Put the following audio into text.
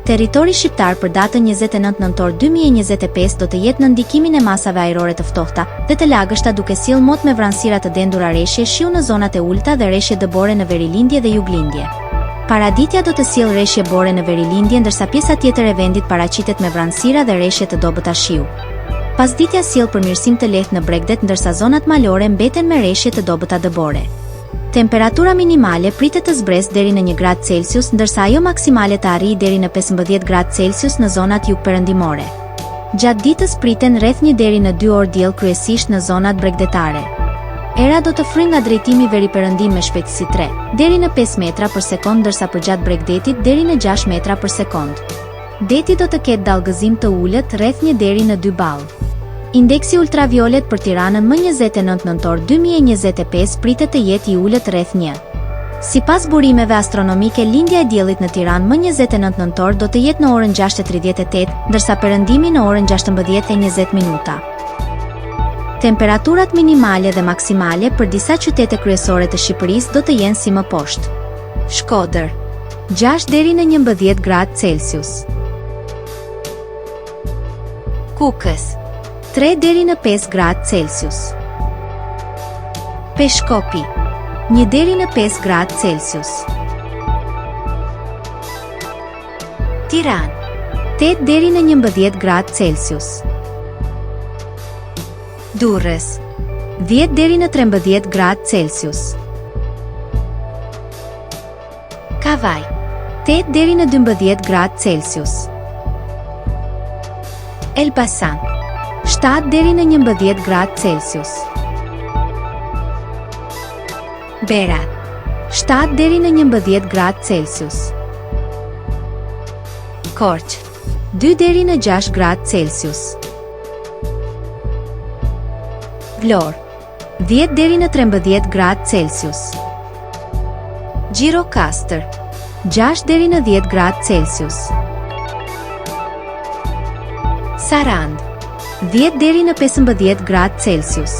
Territori shqiptar për datën 29 nëntor 2025 do të jetë në ndikimin e masave ajrore të ftohta dhe të lagështa, duke sjellë mot me vranësira të dendura, reshje shiu në zonat e ulta dhe reshje dëbore në verilindje dhe juglindje. Paraditja do të sjellë reshje bore në verilindje, ndërsa pjesa tjetër e vendit paraqitet me vranësira dhe reshje të dobëta shiu. Pasditja sjell përmirësim të lehtë në Bregdet, ndërsa zonat malore mbeten me reshje të dobëta dëbore. Temperatura minimale pritet të zbresë deri në 1 gradë Celsius, ndërsa ajo maksimale të arrijë deri në 15 gradë Celsius në zonat jugperëndimore. Gjatë ditës priten rreth 1 deri në 2 orë diell, kryesisht në zonat bregdetare. Era do të fryjë nga drejtimi veriperëndim me shpejtësi 3 deri në 5 metra për sekond, ndërsa përgjatë Bregdetit deri në 6 metra për sekond. Deti do të ketë dallgëzim të ulët rreth 1 deri në 2 ball. Indeksi ultraviolet për Tiranën më 29 nëntor 2025 pritet të jetë i ulët rreth 1. Sipas burimeve astronomike, lindja e diellit në Tiranë më 29 nëntor do të jetë në orën 6:38, ndërsa perëndimi në orën 16:20. Temperaturat minimale dhe maksimale për disa qytete kryesore të Shqipërisë do të jenë si më poshtë. Shkodër 6 deri në 11 gradë Celsius. Kukës 3 deri në 5 gradë Celsius. Peshkopi 1 deri në 5 gradë Celsius. Tiranë 8 deri në 11 gradë Celsius. Durrës 10 deri në 13 gradë Celsius. Kavaj 8 deri në 12 gradë Celsius. Elbasan 7 deri në 11 gradë Celsius. Berat 7 deri në 11 gradë Celsius. Korçë 2 deri në 6 gradë Celsius. Vlorë 10 deri në 13 gradë Celsius. Gjirokastër 6 deri në 10 gradë Celsius. Sarandë 10 deri në 15 gradë Celsius.